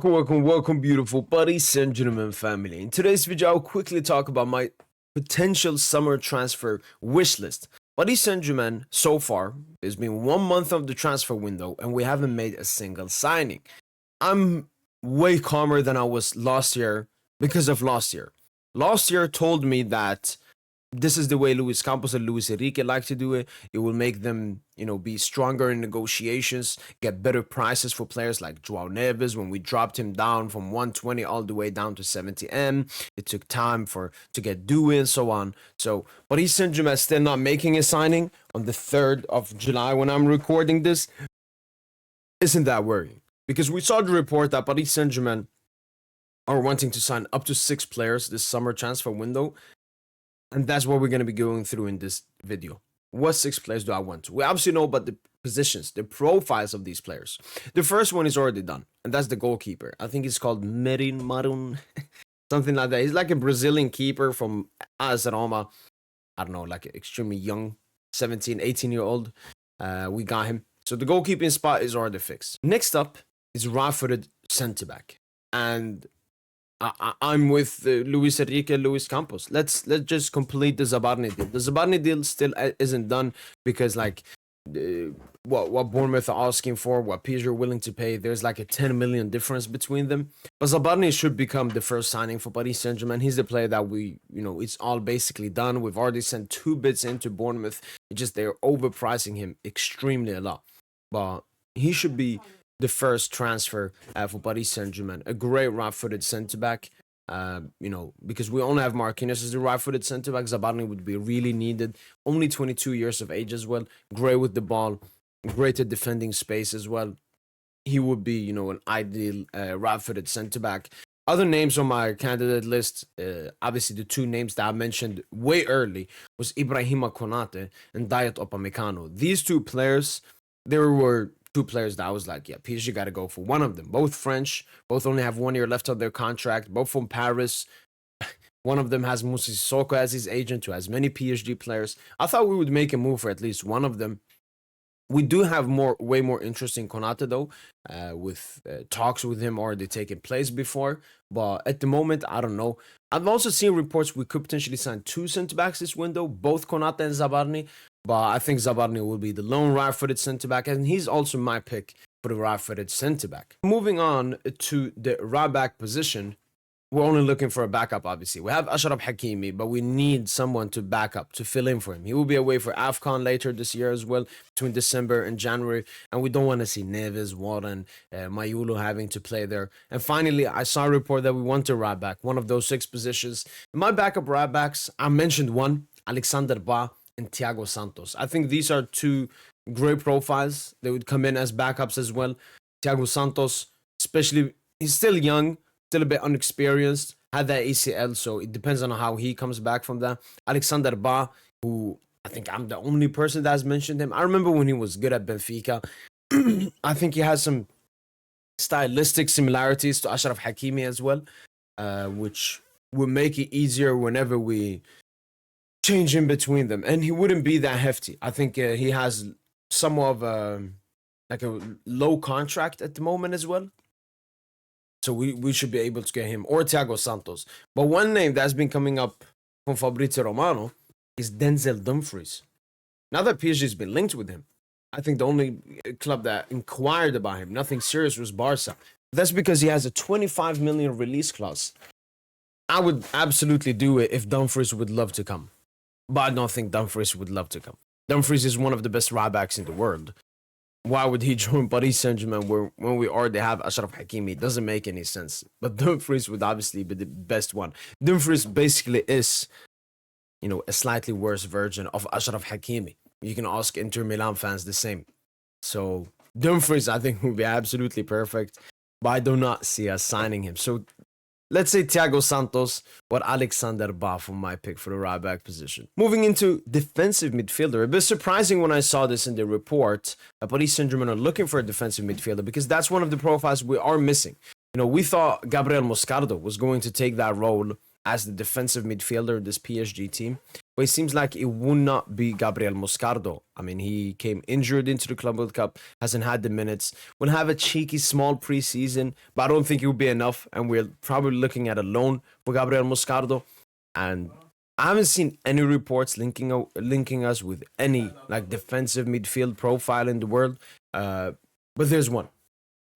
Welcome, beautiful Paris Saint Germain family. In today's video, I'll quickly talk about my potential summer transfer wish list. Paris Saint Germain, so far, there's been 1 month of the transfer window and we haven't made a single signing. I'm way calmer than I was last year because of last year. Last year told me that this is the way Luis Campos and Luis Enrique like to do it. It will make them, be stronger in negotiations, get better prices for players like Joao Neves. When we dropped him down from 120 all the way down to 70M, it took time to get due and so on. So, Paris Saint Germain still not making a signing on the 3rd of July when I'm recording this. Isn't that worrying? Because we saw the report that Paris Saint Germain are wanting to sign up to 6 players this summer transfer window. And that's what we're going to be going through in this video. What 6 players do I want? We obviously know about the positions, the profiles of these players. The first one is already done, and that's the goalkeeper. I think he's called Marun, something like that. He's like a Brazilian keeper from AS Roma. I don't know, like an extremely young, 17, 18-year-old. We got him. So the goalkeeping spot is already fixed. Next up is right-footed centre-back. And I'm with Luis Enrique, Luis Campos. Let's just complete the Zabarni deal. The Zabarni deal still isn't done because what Bournemouth are asking for, what PSG are willing to pay, there's like a 10 million difference between them. But Zabarni should become the first signing for Paris Saint Germain. He's the player that it's all basically done. We've already sent 2 bids into Bournemouth. It's just they're overpricing him extremely a lot. But he should be the first transfer for Paris Saint Germain. A great right-footed centre-back, because we only have Marquinhos as a right-footed centre-back. Zabarni would be really needed. Only 22 years of age as well. Great with the ball. Great at defending space as well. He would be, an ideal right-footed centre-back. Other names on my candidate list, obviously the 2 names that I mentioned way early was Ibrahima Konate and Dayot Upamecano. These 2 players, there were 2 players that I was like, yeah, PSG got to go for one of them. Both French, both only have 1 year left of their contract, both from Paris. One of them has Moussa Sissoko as his agent, who has many PSG players. I thought we would make a move for at least one of them. We do have way more interest in Konate, though, with talks with him already taking place before. But at the moment, I don't know. I've also seen reports we could potentially sign 2 centre-backs this window, both Konate and Zabarni. But I think Zabarni will be the lone right-footed centre-back, and he's also my pick for the right-footed centre-back. Moving on to the right-back position, we're only looking for a backup, obviously. We have Achraf Hakimi, but we need someone to back up, to fill in for him. He will be away for AFCON later this year as well, between December and January, and we don't want to see Neves, Warren, Mayulu having to play there. And finally, I saw a report that we want a right-back, one of those 6 positions. In my backup right-backs, I mentioned one, Alexander Ba and Thiago Santos. I think these are 2 great profiles. They would come in as backups as well. Thiago Santos, especially, he's still young, still a bit unexperienced, had that ACL, so it depends on how he comes back from that. Alexander Ba, who I think I'm the only person that has mentioned him. I remember when he was good at Benfica. I think he has some stylistic similarities to Achraf Hakimi as well, which will make it easier whenever we change in between them. And he wouldn't be that hefty. I think he has somewhat of a low contract at the moment as well. So we should be able to get him, or Thiago Santos. But one name that's been coming up from Fabrizio Romano is Denzel Dumfries. Now that PSG has been linked with him, I think the only club that inquired about him, nothing serious, was Barca. That's because he has a 25 million release clause. I would absolutely do it if Dumfries would love to come. But I don't think Dumfries would love to come. Dumfries is one of the best right backs in the world. Why would he join Paris Saint Germain when we already have Achraf Hakimi? It doesn't make any sense. But Dumfries would obviously be the best one. Dumfries basically is, a slightly worse version of Achraf Hakimi. You can ask Inter Milan fans the same. So Dumfries, I think, would be absolutely perfect. But I do not see us signing him. So let's say Thiago Santos or Alexander Ba for my pick for the right back position. Moving into defensive midfielder. A bit surprising when I saw this in the report. Paris Saint Germain are looking for a defensive midfielder because that's one of the profiles we are missing. We thought Gabriel Moscardo was going to take that role as the defensive midfielder of this PSG team. but it seems like it will not be Gabriel Moscardo. I mean, he came injured into the Club World Cup, hasn't had the minutes. We'll have a cheeky small preseason, but I don't think it will be enough, and we're probably looking at a loan for Gabriel Moscardo. And I haven't seen any reports linking us with any like defensive midfield profile in the world. But there's one.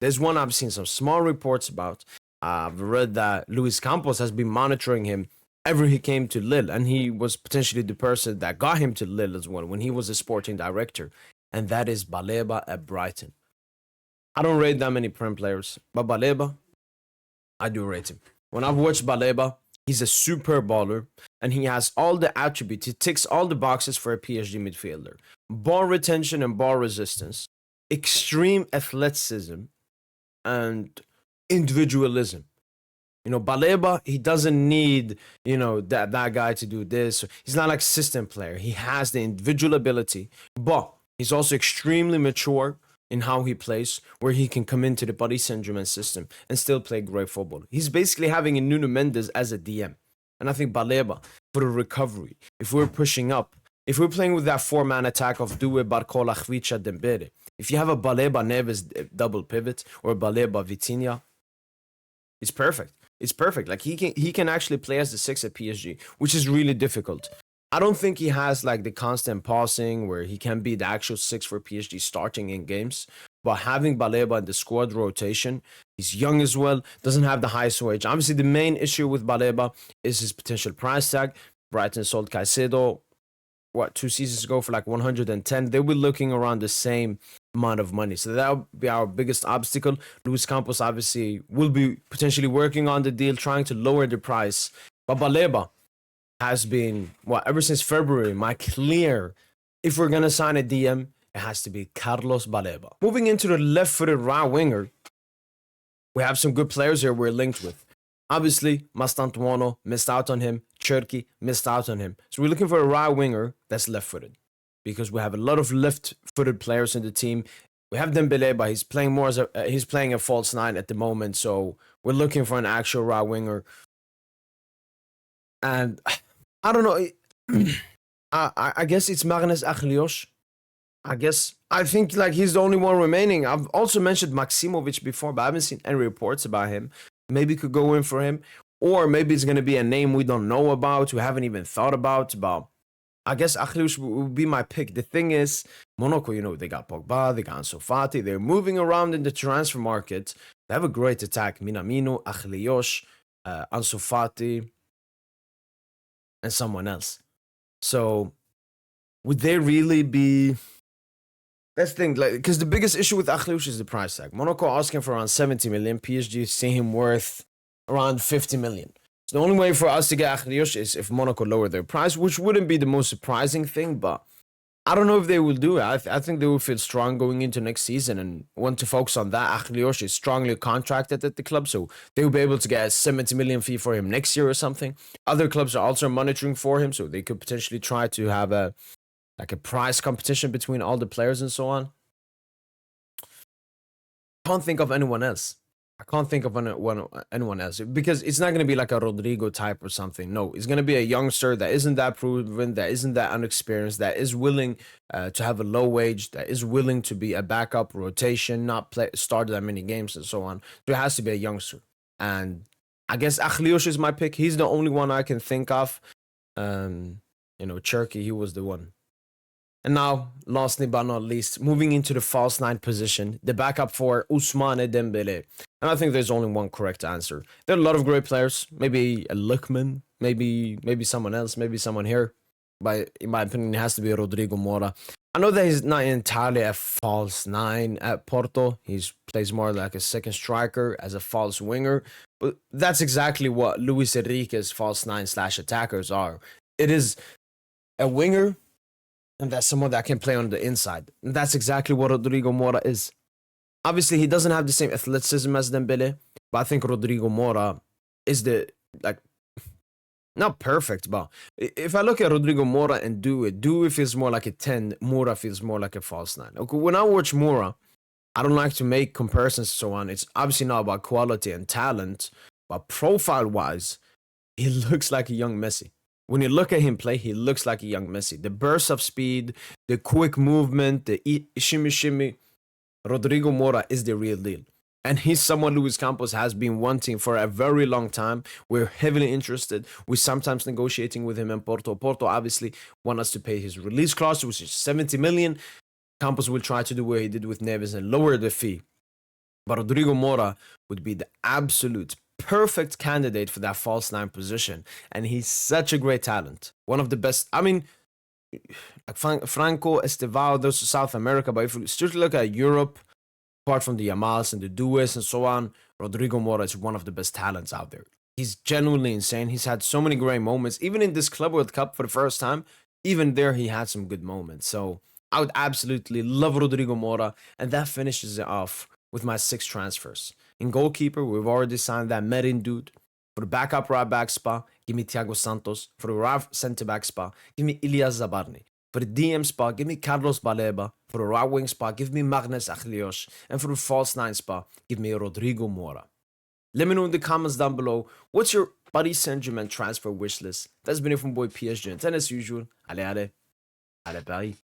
There's one I've seen some small reports about. I've read that Luis Campos has been monitoring him ever he came to Lille, and he was potentially the person that got him to Lille as well when he was a sporting director, and that is Baleba at Brighton. I don't rate that many Prem players, but Baleba, I do rate him. When I've watched Baleba, he's a super baller, and he has all the attributes. He ticks all the boxes for a PSG midfielder: ball retention and ball resistance, extreme athleticism, and individualism. Baleba, he doesn't need, that guy to do this. He's not like a system player. He has the individual ability, but he's also extremely mature in how he plays, where he can come into the Paris Saint Germain system and still play great football. He's basically having a Nuno Mendes as a DM. And I think Baleba, for the recovery, if we're pushing up, if we're playing with that four-man attack of Doué, Barcola, Khvicha, Dembele, if you have a Baleba Neves double pivot or Baleba Vitinha, it's perfect. It's perfect. Like he can actually play as the six at PSG, which is really difficult. I don't think he has like the constant passing where he can be the actual six for PSG starting in games. But having Baleba in the squad rotation, he's young as well, doesn't have the highest wage. Obviously, the main issue with Baleba is his potential price tag. Brighton sold Caicedo, 2 seasons ago for like 110. They were looking around the same amount of money. So that'll be our biggest obstacle. Luis Campos obviously will be potentially working on the deal, trying to lower the price. But Baleba has been, ever since February, my clear, if we're going to sign a DM, it has to be Carlos Baleba. Moving into the left-footed right winger, we have some good players here we're linked with. Obviously, Mastantuono missed out on him. Cherki missed out on him. So we're looking for a right winger that's left-footed, because we have a lot of left-footed players in the team. We have Dembele, but he's playing more as he's playing a false nine at the moment. So we're looking for an actual right winger. And I don't know. I guess it's Magnus Achlios. I think like he's the only one remaining. I've also mentioned Maximovic before, but I haven't seen any reports about him. Maybe could go in for him, or maybe it's going to be a name we don't know about, we haven't even thought about. But I guess Achlios would be my pick. The thing is, Monaco, they got Pogba, they got Ansu Fati. They're moving around in the transfer market. They have a great attack. Minamino, Achlios, Ansu Fati, and someone else. So would they really be... That's the thing, because the biggest issue with Achlios is the price tag. Monaco asking for around 70 million. PSG see him worth around 50 million. So the only way for us to get Achlios is if Monaco lower their price, which wouldn't be the most surprising thing, but I don't know if they will do it. I think they will feel strong going into next season and want to focus on that. Achlios is strongly contracted at the club, so they will be able to get a 70 million fee for him next year or something. Other clubs are also monitoring for him, so they could potentially try to have a price competition between all the players and so on. I can't think of anyone else. Anyone else, because it's not going to be like a Rodrigo type or something. No, it's going to be a youngster that isn't that proven, that isn't that unexperienced, that is willing to have a low wage, that is willing to be a backup rotation, not start that many games and so on. So it has to be a youngster. And I guess Achlios is my pick. He's the only one I can think of. Cherki, he was the one. And now, lastly but not least, moving into the false nine position, the backup for Ousmane Dembele. And I think there's only one correct answer. There are a lot of great players. Maybe a Lookman, maybe someone else, maybe someone here. But in my opinion, it has to be Rodrigo Mora. I know that he's not entirely a false nine at Porto. He plays more like a second striker as a false winger. But that's exactly what Luis Enrique's false nine / attackers are. It is a winger, and that's someone that can play on the inside. And that's exactly what Rodrigo Mora is. Obviously, he doesn't have the same athleticism as Dembele, but I think Rodrigo Mora is not perfect, but if I look at Rodrigo Mora and Doué feels more like a 10, Mora feels more like a false 9. Okay, when I watch Mora, I don't like to make comparisons and so on. It's obviously not about quality and talent, but profile-wise, he looks like a young Messi. When you look at him play, he looks like a young Messi. The burst of speed, the quick movement, the shimmy shimmy. Rodrigo Mora is the real deal. And he's someone Luis Campos has been wanting for a very long time. We're heavily interested. We're sometimes negotiating with him in Porto. Porto obviously want us to pay his release clause, which is 70 million. Campos will try to do what he did with Neves and lower the fee. But Rodrigo Mora would be the absolute perfect candidate for that false nine position. And he's such a great talent. One of the best. I mean, Franco, Estevao, those are South America. But if you still look at Europe, apart from the Yamals and the Dues and so on, Rodrigo Mora is one of the best talents out there. He's genuinely insane. He's had so many great moments. Even in this Club World Cup for the first time, even there he had some good moments. So I would absolutely love Rodrigo Mora. And that finishes it off with my 6 transfers. In goalkeeper, we've already signed that Merin dude. For the backup right back spot, give me Thiago Santos. For the right centre back spot, give me Ilyas Zabarny. For the DM spot, give me Carlos Baleba. For the right wing spot, give me Magnus Achlios. And for the false 9 spot, give me Rodrigo Mora. Let me know in the comments down below, what's your Paris Saint Germain transfer wish list? That's been it from boy PSG. And as usual, allez, Paris.